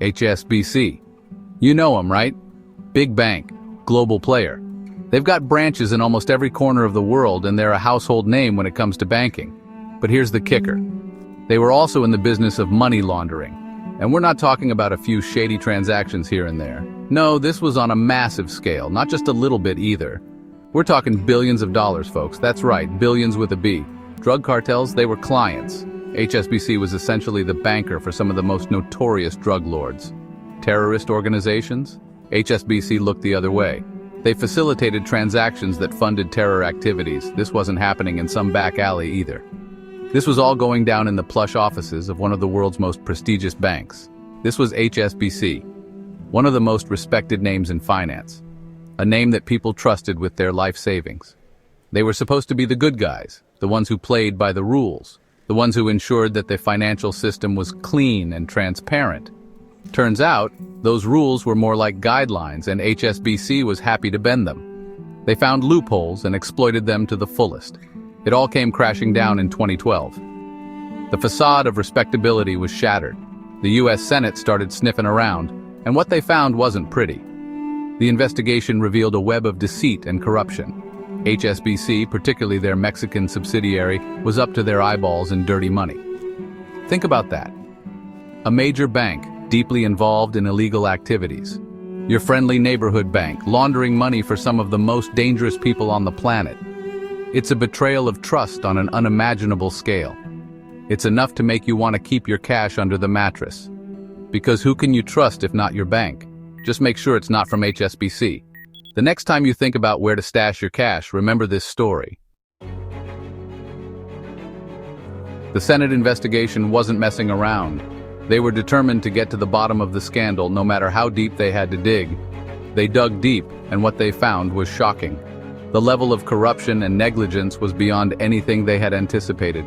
HSBC. You know them, right? Big bank, global player. They've got branches in almost every corner of the world, and they're a household name when it comes to banking. But here's the kicker. They were also in the business of money laundering. And we're not talking about a few shady transactions here and there. No, this was on a massive scale, not just a little bit either. We're talking billions of dollars, folks. That's right, billions with a B. Drug cartels, they were clients. HSBC was essentially the banker for some of the most notorious drug lords. Terrorist organizations? HSBC looked the other way. They facilitated transactions that funded terror activities. This wasn't happening in some back alley either. This was all going down in the plush offices of one of the world's most prestigious banks. This was HSBC, one of the most respected names in finance. A name that people trusted with their life savings. They were supposed to be the good guys, the ones who played by the rules, the ones who ensured that the financial system was clean and transparent. Turns out, those rules were more like guidelines, and HSBC was happy to bend them. They found loopholes and exploited them to the fullest. It all came crashing down in 2012. The facade of respectability was shattered. The US Senate started sniffing around, and what they found wasn't pretty. The investigation revealed a web of deceit and corruption. HSBC, particularly their Mexican subsidiary, was up to their eyeballs in dirty money. Think about that. A major bank, deeply involved in illegal activities. Your friendly neighborhood bank, laundering money for some of the most dangerous people on the planet. It's a betrayal of trust on an unimaginable scale. It's enough to make you want to keep your cash under the mattress. Because who can you trust if not your bank? Just make sure it's not from HSBC. The next time you think about where to stash your cash, remember this story. The Senate investigation wasn't messing around. They were determined to get to the bottom of the scandal no matter how deep they had to dig. They dug deep, and what they found was shocking. The level of corruption and negligence was beyond anything they had anticipated.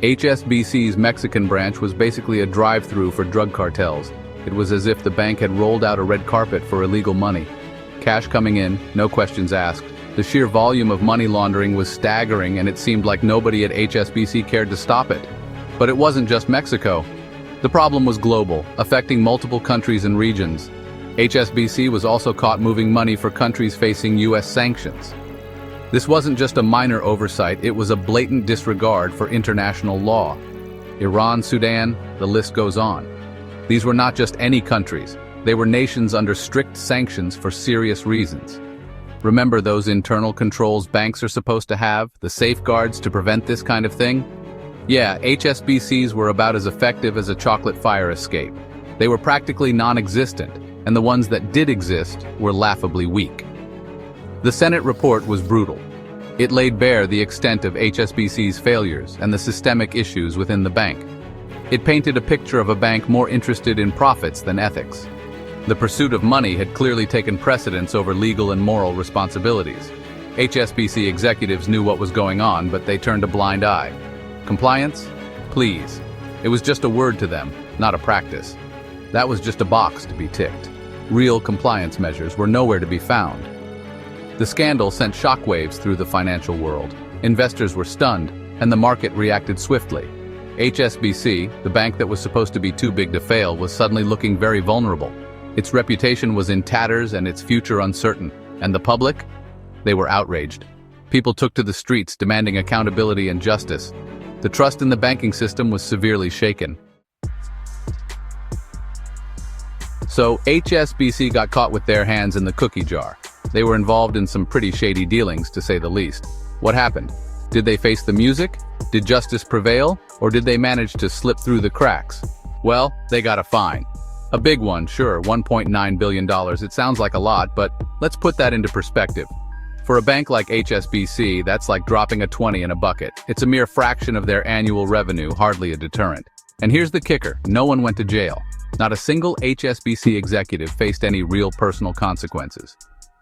HSBC's Mexican branch was basically a drive-through for drug cartels. It was as if the bank had rolled out a red carpet for illegal money. Cash coming in, no questions asked. The sheer volume of money laundering was staggering, and it seemed like nobody at HSBC cared to stop it. But it wasn't just Mexico. The problem was global, affecting multiple countries and regions. HSBC was also caught moving money for countries facing US sanctions. This wasn't just a minor oversight, it was a blatant disregard for international law. Iran, Sudan, the list goes on. These were not just any countries. They were nations under strict sanctions for serious reasons. Remember those internal controls banks are supposed to have, the safeguards to prevent this kind of thing? Yeah, HSBCs were about as effective as a chocolate fire escape. They were practically non-existent, and the ones that did exist were laughably weak. The Senate report was brutal. It laid bare the extent of HSBC's failures and the systemic issues within the bank. It painted a picture of a bank more interested in profits than ethics. The pursuit of money had clearly taken precedence over legal and moral responsibilities. HSBC executives knew what was going on, but they turned a blind eye. Compliance? Please. It was just a word to them, not a practice. That was just a box to be ticked. Real compliance measures were nowhere to be found. The scandal sent shockwaves through the financial world. Investors were stunned, and the market reacted swiftly. HSBC, the bank that was supposed to be too big to fail, was suddenly looking very vulnerable. Its reputation was in tatters and its future uncertain. And the public? They were outraged. People took to the streets demanding accountability and justice. The trust in the banking system was severely shaken. So HSBC got caught with their hands in the cookie jar. They were involved in some pretty shady dealings, to say the least. What happened? Did they face the music? Did justice prevail? Or did they manage to slip through the cracks? Well, they got a fine. A big one, sure, $1.9 billion. It sounds like a lot, but let's put that into perspective. For a bank like HSBC, that's like dropping a 20 in a bucket. It's a mere fraction of their annual revenue, hardly a deterrent. And here's the kicker, no one went to jail. Not a single HSBC executive faced any real personal consequences.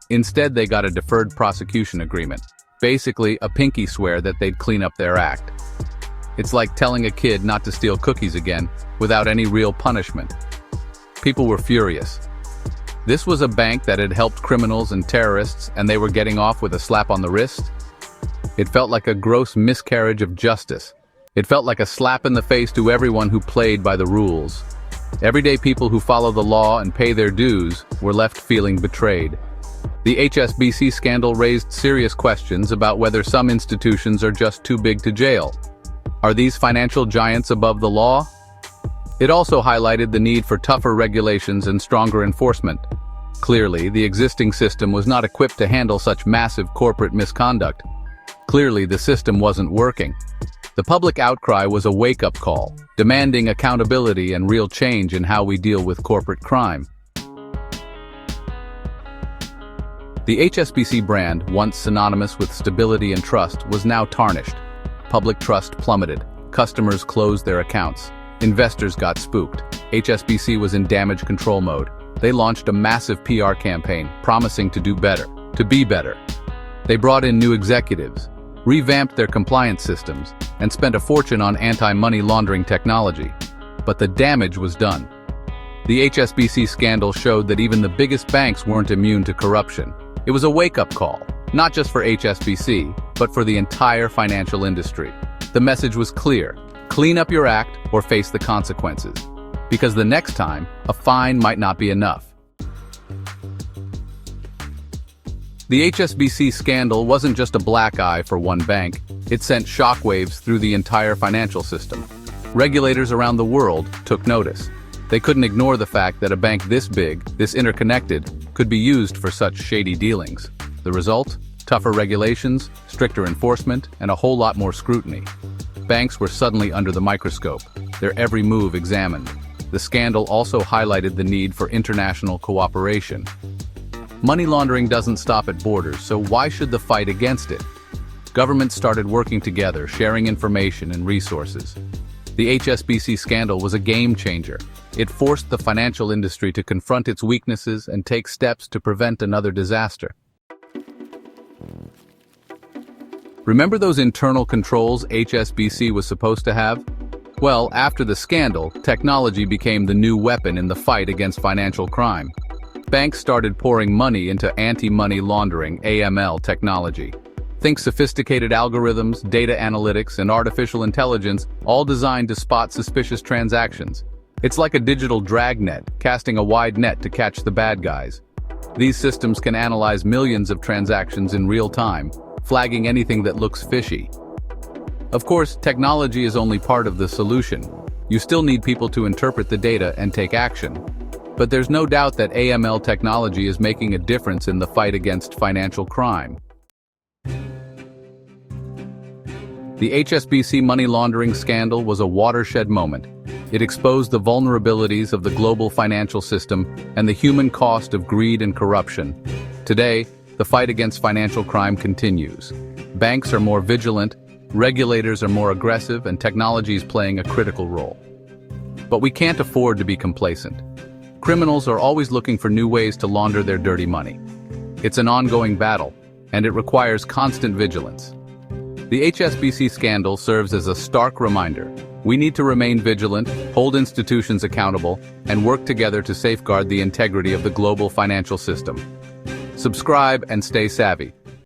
Instead, they got a deferred prosecution agreement. Basically, a pinky swear that they'd clean up their act. It's like telling a kid not to steal cookies again, without any real punishment. People were furious. This was a bank that had helped criminals and terrorists, and they were getting off with a slap on the wrist? It felt like a gross miscarriage of justice. It felt like a slap in the face to everyone who played by the rules. Everyday people who follow the law and pay their dues were left feeling betrayed. The HSBC scandal raised serious questions about whether some institutions are just too big to jail. Are these financial giants above the law? It also highlighted the need for tougher regulations and stronger enforcement. Clearly, the existing system was not equipped to handle such massive corporate misconduct. Clearly, the system wasn't working. The public outcry was a wake-up call, demanding accountability and real change in how we deal with corporate crime. The HSBC brand, once synonymous with stability and trust, was now tarnished. Public trust plummeted. Customers closed their accounts. Investors got spooked. HSBC was in damage control mode. They launched a massive PR campaign, promising to do better, to be better. They brought in new executives, revamped their compliance systems, and spent a fortune on anti-money laundering technology. But the damage was done. The HSBC scandal showed that even the biggest banks weren't immune to corruption. It was a wake-up call, not just for HSBC, but for the entire financial industry. The message was clear: clean up your act or face the consequences. Because the next time, a fine might not be enough. The HSBC scandal wasn't just a black eye for one bank, it sent shockwaves through the entire financial system. Regulators around the world took notice. They couldn't ignore the fact that a bank this big, this interconnected, could be used for such shady dealings. The result? Tougher regulations, stricter enforcement, and a whole lot more scrutiny. Banks were suddenly under the microscope, their every move examined. The scandal also highlighted the need for international cooperation. Money laundering doesn't stop at borders, so why should the fight against it? Governments started working together, sharing information and resources. The HSBC scandal was a game changer. It forced the financial industry to confront its weaknesses and take steps to prevent another disaster. Remember those internal controls HSBC was supposed to have? Well, after the scandal, technology became the new weapon in the fight against financial crime. Banks started pouring money into anti-money laundering (AML) technology. Think sophisticated algorithms, data analytics, and artificial intelligence, all designed to spot suspicious transactions. It's like a digital dragnet, casting a wide net to catch the bad guys. These systems can analyze millions of transactions in real time, flagging anything that looks fishy. Of course, technology is only part of the solution. You still need people to interpret the data and take action. But there's no doubt that AML technology is making a difference in the fight against financial crime. The HSBC money laundering scandal was a watershed moment. It exposed the vulnerabilities of the global financial system and the human cost of greed and corruption. Today, the fight against financial crime continues. Banks are more vigilant, regulators are more aggressive, and technology is playing a critical role. But we can't afford to be complacent. Criminals are always looking for new ways to launder their dirty money. It's an ongoing battle, and it requires constant vigilance. The HSBC scandal serves as a stark reminder. We need to remain vigilant, hold institutions accountable, and work together to safeguard the integrity of the global financial system. Subscribe and stay savvy.